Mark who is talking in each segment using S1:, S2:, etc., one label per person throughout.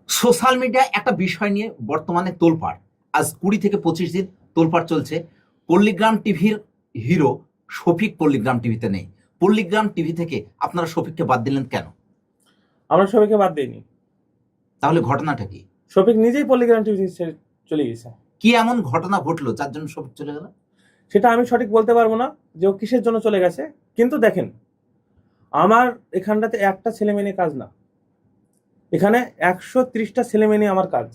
S1: Social media একটা বিষয় নিয়ে বর্তমানে তোলপাড়। আজ 20 থেকে 25 দিন তোলপাড় চলছে। পল্লীগ্রাম টিভির হিরো শফিক পল্লীগ্রাম টিভিতে নেই। পল্লীগ্রাম টিভি থেকে আপনারা শফিককে বাদ দিলেন কেন?
S2: আমরা শফিককে বাদ দিইনি।
S1: তাহলে ঘটনাটা কি?
S2: শফিক নিজেই পল্লীগ্রাম টিভি ছেড়ে চলে গেছে।
S1: কি এমন ঘটনা ঘটলো যার জন্য শফিক চলে গেল?
S2: সেটা আমি সঠিক বলতে পারবো না যে ও কিসের জন্য চলে গেছে। কিন্তু দেখেন, আমার এখানটাতে একটা ছেলে মেয়ে নিয়ে কাজ না, এখানে 130টা ছেলে মেয়ে নিয়ে আমার কাজ।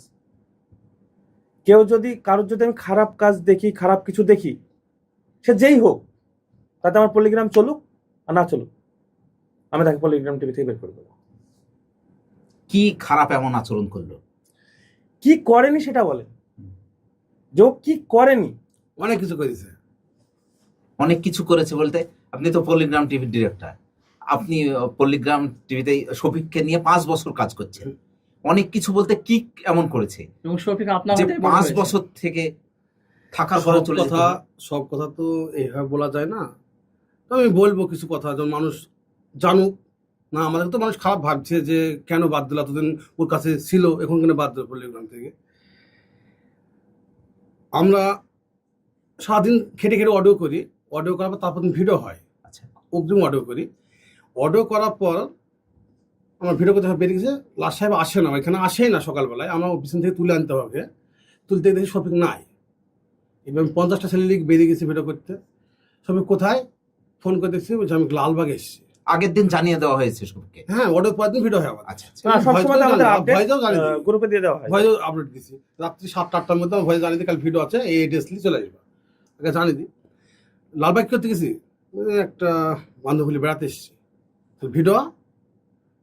S2: কেউ যদি কারোর যদি আমি খারাপ কাজ দেখি, খারাপ কিছু দেখি, সে যেই হোক, তাতে আমার পল্লীগ্রাম চলুক আর না চলুক, আমি তাকে পল্লীগ্রাম টিভি থেকে বের করে দেবো।
S1: কি খারাপ এমন আচরণ করলো?
S2: কি করেনি সেটা বলেন, যে ও কি করেনি।
S3: অনেক কিছু করেছে।
S1: অনেক কিছু করেছে বলতে, আপনি তো পল্লীগ্রাম টিভির ডিরেক্টর, আপনি পল্লীগ্রাম টিভিতে শফিককে নিয়ে 5 বছর কাজ করছেন। অনেক কিছু বলতে কি এমন করেছে
S4: এবং শফিক আপনার
S1: যে
S4: হাতেই বড়
S1: 5
S4: হয়েছে।
S1: বছর থেকে থাকার পরে চলে যেতে হলো?
S3: সব কথা তো এইভাবে বলা যায় না। তো আমি বলবো কিছু কথা, যেন মানুষ জানুক। না, আমাদের তো মানুষ খারাপ ভাবছে যে কেন বাদ দিল, এতদিন ওর কাছে ছিল, এখন কেন বাদ দিল পল্লীগ্রাম থেকে। আমরা সারাদিন খেটে খেটে অডিও করি, অডিও করার পর তারপর ভিডিও হয়।
S1: আচ্ছা,
S3: অগ্রিম অডিও করি, অডিও করার পর আমার ভিডিও করতে বেরিয়ে গেছে। লাস্ট সাহেব আসে না, এখানে আসেই না সকালবেলায়, আমার পিছন থেকে তুলে আনতে হবে। তুলতে দেখি শফিক নাই। এবার 50টা ছেলে লিগ বেরিয়ে গেছে ভিডিও করতে। শফিক কোথায়, ফোন করে দেখছি, বলছে আমি লালবাগে এসেছি।
S1: আগের দিন জানিয়ে দেওয়া হয়েছে সবকে?
S3: হ্যাঁ, অডিও পরের দিন ভিডিও হয় আমার।
S1: আচ্ছা আচ্ছা।
S2: না, সবসময় তো আমাদের আপডেট
S3: ভয়েসও জানিয়ে দিই,
S2: গ্রুপে দিয়ে দেওয়া হয়।
S3: ভয়েসও আপডেট দিচ্ছি। রাত্রি 7টা-8টার মধ্যে আমার ভয়েস জানিয়ে দিই, কাল ভিডিও আছে, এই ড্রেসলি চলে আসবে, আগে জানিয়ে দিই। লালবাগ করতে গেছি, একটা বান্ধবী বেড়াতে এসেছি, ভিডিও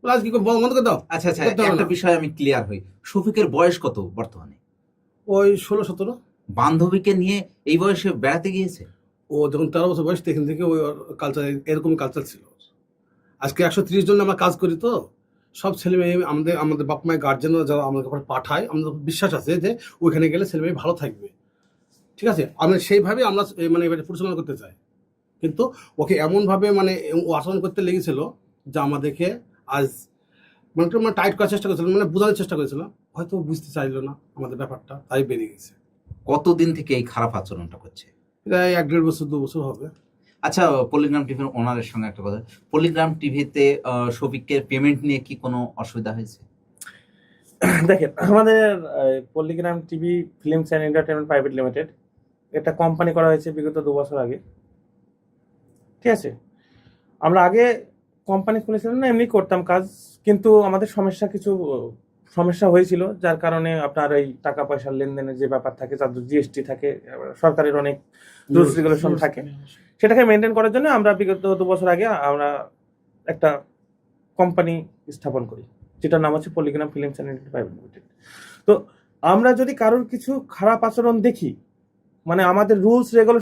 S3: আজ কি বন্ধ করে দাও।
S1: আচ্ছা আচ্ছা,
S3: করতে হবে
S1: একটা
S3: না।
S1: বিষয় আমি ক্লিয়ার হই। শফিকের বয়স কত বর্তমানে?
S3: ওই 16-17।
S1: বান্ধবীকে নিয়ে এই বয়সে বেড়াতে গিয়েছে?
S3: ও যখন 13 বছর বয়স, এখান থেকে ওই কালচার, এরকমই কালচার ছিল। আজকে 130 জন আমরা কাজ করি, তো সব ছেলে মেয়ে আমাদের বাপ মায়ের গার্জেনরা যারা আমাদের কাছে পাঠায়, আমাদের বিশ্বাস আছে যে ওইখানে গেলে ছেলে মেয়ে ভালো থাকবে। ঠিক আছে, আমরা সেইভাবে আমরা মানে এবারে পরিচালনা করতে চাই। কিন্তু ওকে এমনভাবে মানে ও আচরণ করতে লেগেছিল যে আমাদেরকে আজ মানে টাইট করার চেষ্টা করেছিল, মানে বোঝানোর চেষ্টা করেছিল। হয়তো বুঝতে চাইলো না আমাদের ব্যাপারটা, তাই বেরিয়ে গেছে।
S1: কতদিন থেকে এই খারাপ আচরণটা করছে?
S3: প্রায় 1-1.5 বছর 2 বছর হবে।
S1: আচ্ছা, পল্লীগ্রাম টিভির ওনারের সঙ্গে একটা কথা, পল্লীগ্রাম টিভিতে শফিকের পেমেন্ট নিয়ে কি কোনো অসুবিধা হয়েছে?
S2: দেখেন, আমাদের Palligram TV films and entertainment private limited একটা কোম্পানি করা হয়েছে বিগত 2 বছর আগে। ঠিক আছে, আমরা আগে কোম্পানি খুলেছিলাম না, এমনি করতাম কাজ, কিন্তু আমাদের কিছু সমস্যা হয়েছিল, যার কারণে আপনার এই টাকা পয়সার লেনদেনের যে ব্যাপার থাকে, তাদের জিএসটি থাকে, সরকারের অনেক রুলস রেগুলেশন থাকে, সেটাকে মেনটেন করার জন্য আমরা বিগত 2 বছর আগে আমরা একটা কোম্পানি স্থাপন করি, যেটার নাম হচ্ছে Palligram films and entertainment private limited. তো আমরা যদি কারোর কিছু খারাপ আচরণ দেখি, মানে আমাদের রুলস রেগুলেশন